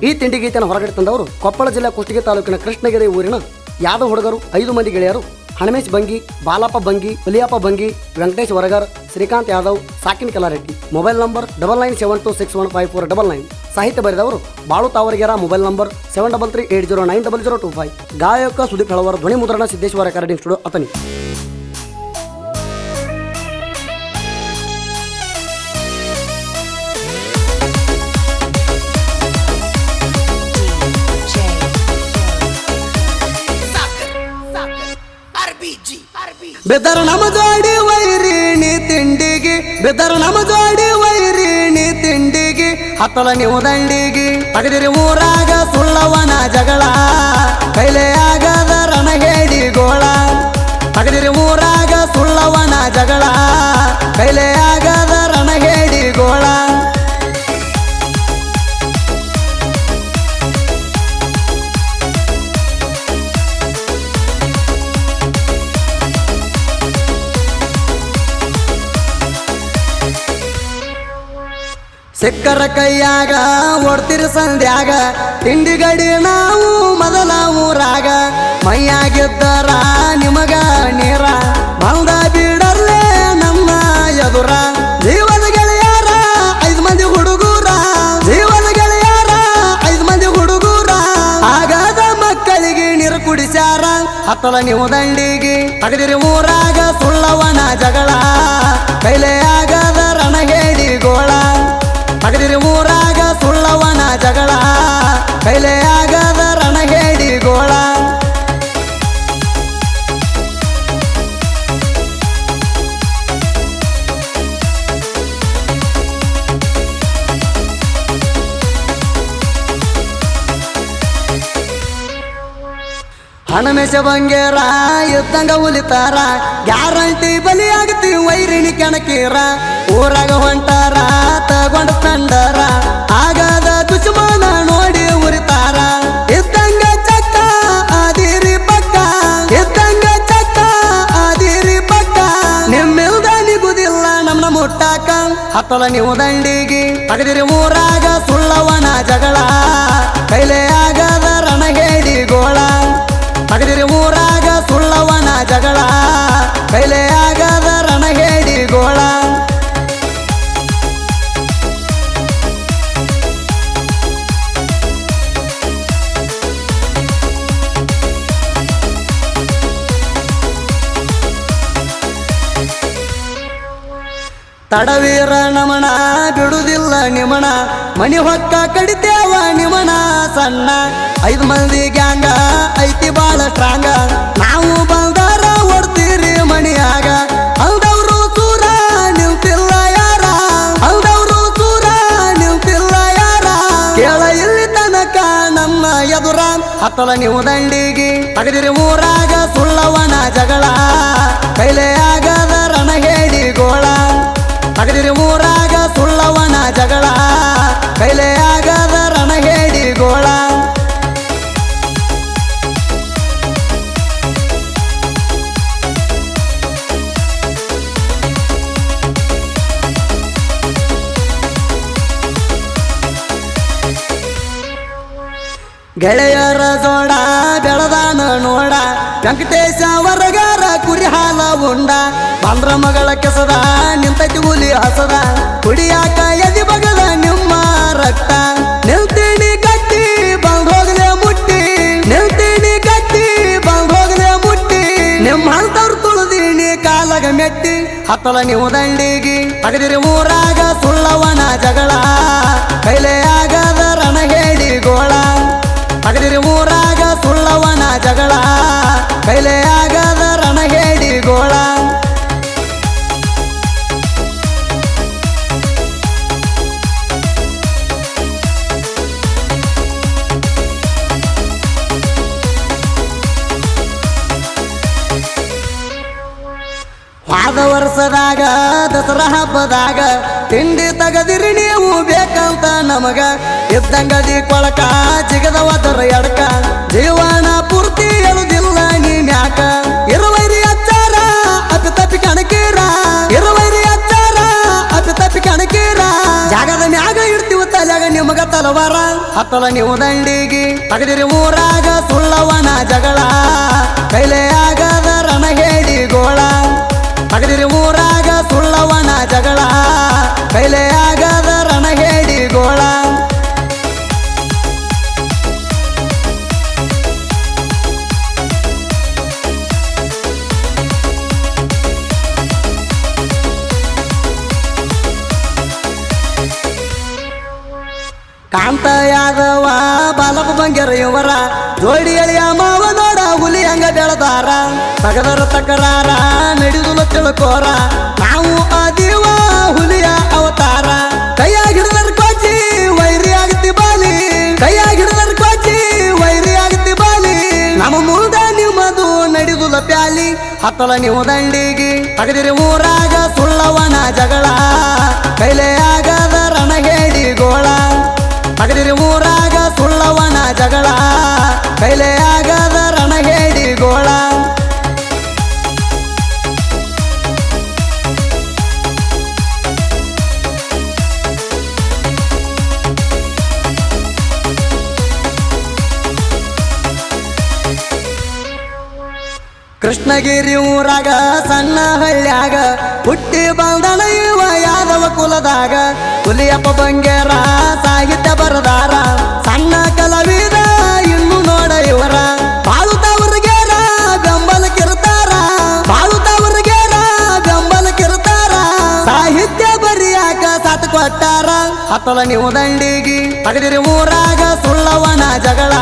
ಈ ತಿಂಡಿ ಗೀತೆಯನ್ನು ಹೊರಗಡೆ ತಂದವರು ಕೊಪ್ಪಳ ಜಿಲ್ಲೆ ಕುಷ್ಟಗಿ ತಾಲೂಕಿನ ಕೃಷ್ಣಗಿರಿ ಊರಿನ ಯಾದವ್ ಹುಡುಗರು 5 ಮಂದಿ ಗೆಳೆಯರು ಹಣಮೇಶ್ ಬಂಗಿ, ಬಾಲಪ್ಪ ಬಂಗಿ, ಹುಲಿಯಪ್ಪ ಬಂಗಿ, ವೆಂಕಟೇಶ್ ವರಗರ್, ಶ್ರೀಕಾಂತ್ ಯಾದವ್, ಸಾಕಿನ್ ಕಲಾರೆಡ್ಡಿ. Mobile number 9972615499. ಸಾಹಿತ್ಯ ಬರೆದವರು ಬಾಳು ತಾವರಿಗೆರ. Mobile number 7338090025. ಗಾಯಕ ಸುದೀಪ್ ಹೆಳವರ. ಧ್ವನಿ ಮುದ್ರಣ ಸಿದ್ದೇಶ್ವರ ರೆಕಾರ್ಡಿಂಗ್ ಸ್ಟುಡಿಯೋ ಅತನಿ. ಬೆದರ ನಮ ಜೋಡಿ ವೈರಿಣಿ ತಿಂಡಿಗಿ, ಬೆದರ ನಮ ಜೋಡಿ ವೈರಿಣಿ ತಿಂಡಿಗಿ, ಹತ್ತಲ ನೀವು ದಂಡಿಗಿ. ತಗದಿರಿ ಊರಾಗ ಸುಳ್ಳವನ ಜಗಳ, ಕೈಲೆ ಆಗದ ರಣಹೇಡಿ ಗೋಳ. ತಗದಿರಿ ಊರಾಗ ಸುಳ್ಳವನ ಜಗಳ, ಕೈಲೆ ಆಗದ ರಣಹೇಡಿ ಗೋಳ. ಸಿಕ್ಕರ ಕೈಯಾಗ ಓಡ್ತಿರಿ ಸಂಧ್ಯಾಗ, ತಿಂಡಿಗಡಿ ನಾವು ಮೊದಲ ಊರಾಗ. ಮೈಯಾಗಿದ್ದರ ನಿಮಗ ನೀರ, ಬಂದ ಬಿಡರ್ಲೆ ನಮ್ಮ ಎದುರ. ಜೀವದ ಗೆಳೆಯಾರ 5 ಮಂದಿ ಹುಡುಗೂರ, ಜೀವದ ಗೆಳೆಯಾರ 5 ಮಂದಿ ಹುಡುಗೂರ. ಆಗದ ಮಕ್ಕಳಿಗೆ ನೀರು ಕುಡಿಸ್ಯಾರ, ಹತ್ತಲ ನೀವು ದಂಡಿಗಿ. ತಗದಿರಿ ಊರಾಗ ಸುಳ್ಳವನ ಜಗಳ, ಕೈಲೆ ಆಗದ ರಣಹೇಡಿ ಗೋಳ. ತಗದಿರಿ ಊರಾಗ ಸುಳ್ಳವನ ಜಗಳ, ಕೈಲೆ ಆಗದ ರಣಹೇಡಿ ಗೋಳ. ಹಣಮೇಶ ಬಂಗೇರ ಇದ್ದಂಗ ಉಲಿತಾರ, ಗ್ಯಾರಂಟಿ ಬಲಿಯಾಗತಿ ವೈರಿಣಿ ಕೆಣಕೀರ. ಊರಾಗ ಹೊಂಟಾರ ತಗೊಂಡ ತಂಡರ, ಆಗದ ದುಶ್ಮನ ನೋಡಿ ಉರಿತಾರ. ಇದ್ದಂಗ ಚಕ್ಕ ಆದಿರಿ ಪಕ್ಕ, ಇದ್ದಂಗ ಚಕ್ಕ ಆದಿರಿ ಪಕ್ಕ. ನಿಮ್ಮಿಲ್ದ ನಿಗುದಿಲ್ಲ ನಮ್ನ ಮುಟ್ಟಾಕ, ಹತ್ತಲ ನೀವು ದಂಡಿಗಿ. ತಗದಿರಿ ಊರಾಗ ಸುಳ್ಳವನ ಜಗಳ, ಕೈಲೆ ಆಗದ ರಣಹೇಡಿ ಗೋಳ. ತಗದಿರಿ ಊರಾಗ ಸುಳ್ಳವನ ಜಗಳ, ಕೈಲೆ ಆಗದ ರಣಹೇಡಿ ಗೋಳ. ತಡವೀರ ನಮನ ಬಿಡುದಿಲ್ಲ ನಿಮನ, ಮನಿ ಹೊಕ್ಕ ಕಡಿತೇವ ನಿಮನ ಸಣ್ಣ. 5 ಮಂದಿ ಗ್ಯಾಂಗ ಐತಿ ಬಾಳ ಸ್ಟ್ರಾಂಗ, ನಾವು ಬಂದಾರ ಓಡ್ತೀರಿ ಮಣಿಯಾಗ. ಅಲ್ದವ್ರು ಸೂರ ನಿಲ್ತಿಲ್ಲ ಯಾರ, ಅಲ್ದವ್ರು ಸೂರ ನಿಲ್ತಿಲ್ಲ ಯಾರ. ಕೇಳ ಇಲ್ಲಿ ತನಕ ನಮ್ಮ ಎದುರ, ಹತ್ತಲ ನೀವು ದಂಡಿಗಿ. ತಗದಿರಿ ಊರಾಗ ಸುಳ್ಳವನ ಜಗಳ, ಕೈಲೆ ಆಗದ ರಣಹೇಡಿ ಗೋಳ. ತಗದಿರಿ ಊರಾಗ ಸುಳ್ಳವನ ಜಗಳ, ಕೈಲೆ ಆಗದ ರಣಹೇಡಿ ಗೋಳ. ಗೆಳೆಯರ ಜೋಡ ಬೆಳದಾನ ನೋಡ, ವೆಂಕಟೇಶ ವರಗಾರ ಕುರಿ ಹಾಲ ಉಂಡ. ಬಂದ್ರ ಮಗಳ ಕೆಸದ ನಿಂತೈತಿ ಹುಲಿ ಹಸದ, ಕುಡಿಯಾಕ ಎದಿ ಬಗದ ನಿಮ್ಮ ರಕ್ತ. ನಿಲ್ತೀನಿ ಕಟ್ಟಿ ಬಂದೋಗಲೆ ಮುಟ್ಟಿ, ನಿಲ್ತೀನಿ ಕಟ್ಟಿ ಬಂದೋಗಲೆ ಮುಟ್ಟಿ. ನಿಮ್ಮ ಹಂತವ್ರು ತುಳಿದೀನಿ ಕಾಲಗ ಮೆಟ್ಟಿ, ಹತ್ತಲ ನೀವು ದಂಡಿಗಿ. ತಗದಿರಿ ಊರಾಗ ಸುಳ್ಳವನ ಜಗಳ, ಕೈಲೆ ಆಗದ ರಣಹೇಡಿ ಗೋಳ. ತಗದಿರಿ ಊರಾಗ ಸುಳ್ಳವನ ಜಗಳ, ಕೈಲೆ ಆಗದ ರಣಹೇಡಿ ಗೋಳ. ವಾದ ವರ್ಷದಾಗ ದಸರಾ ಹಬ್ಬದಾಗ ತಿಂಡಿ ತಗದಿರಿ ನೀವು ಬೇಕಂತ ನಮಗ. ಇದ್ದಂಗದಿ ಕೊಳಕ ಜಿಗದವದರ ಎಡಕ, ಜೀವನ ಪೂರ್ತಿ ಎಳುದಿಲ್ಲ ನೀನ್ಯಾಕ. ಇರುವೈರಿ ಅಚ್ಚಾರ ಅಪ್ಪಿ ತಪ್ಪಿ ಕಣಕೀರ, ಇರುವೈರಿ ಅಚ್ಚಾರ ಅಪ್ಪಿ ತಪ್ಪಿ ಕಣಕೀರ. ಜಾಗದ ಮ್ಯಾಗ ಇಡ್ತೀವ ತಲೆಗ ನಿಮಗ ತಲವಾರ ಹತ್ತಲ ನೀವು ದಂಡಿಗಿ ತಗದಿರಿ ಊರಾಗ ಸುಳ್ಳವನ ಜಗಳ ಕೈಲೇ ಆಗದ ರಣ ಹೇಳಿ ಗೋಳ ತಗದಿರಿ ಊರಾಗ ಸುಳ್ಳವನ ಜಗಳ ಕೈಲೇ ಆಗದ ರಣ ಹೇಳಿ ಗೋಳ ಕಾಂತ ಯಾದವ ಬಾಲಪ್ಪ ಬಂಗ್ಯರ ಇವರ ಜೋಡಿ ಅಳಿಯ ಮಾವ ನೋಡ ಹುಲಿ ಹಂಗ ಬೆಳೆದಾರ ತಗದರ ತಕರಾರ ನಡೆದುಲು ತಿಳ್ಕೋರ ನಾವು ಅದೀವ ಹುಲಿಯ ಅವತಾರ ಕೈಯಾಗ ಹಿಡಿದರ್ ಕೋಚಿ ವೈರಿ ಆಗತಿ ಬಾಲಿ ಕೈಯಾಗ ಹಿಡಿದರ್ ಕೋಚಿ ವೈರಿ ಆಗತಿ ಬಾಲಿ ನಮ್ಮ ಮುಂದ ನಿಮ್ಮದು ನಡೆದುಲ ಪ್ಯಾಲಿ ಹತ್ತಲ ನೀವು ದಂಡಿಗಿ ತಗದಿರಿ ಊರಾಗ ಸುಳ್ಳವನ ಜಗಳ ಕೈಲೇ ಆಗದ ರಣ ಹೇಳಿ ಗೋಳ ತಗದಿರಿ ಊರಾಗ ಸುಳ್ಳವನ ಜಗಳ ಕೈಲೇ ಆಗದ ರಣ ಹೇಳಿ ಗೋಳ ಕೃಷ್ಣಗಿರಿ ಊರಾಗ ಸಣ್ಣ ಹಳ್ಳ್ಯಾಗ ಹುಟ್ಟಿ ಬಂದನ ಇವ ಯಾದವ ಕುಲದಾಗ ಹುಲಿಯಪ್ಪ ಬಂಗೇರ ಸಾಹಿತ್ಯ ಬರದಾರ ಸಣ್ಣ ಕಲಾವಿದ ಇನ್ನು ನೋಡ ಇವರ ಬಾಳುತ್ತವ್ರಿಗೇರ ಬೆಂಬಲಕ್ಕಿರ್ತಾರ ಬಾಳುತ್ತವ್ರಿಗೇರ ಬೆಂಬಲಕ್ಕಿರ್ತಾರ ಸಾಹಿತ್ಯ ಬರಿಯಾಕ ಸಾತ್ ಕೊಟ್ಟಾರ ಹತ್ತಲ ನೀವು ದಂಡಿಗಿ ತಗದಿರಿ ಊರಾಗ ಸುಳ್ಳವನ ಜಗಳ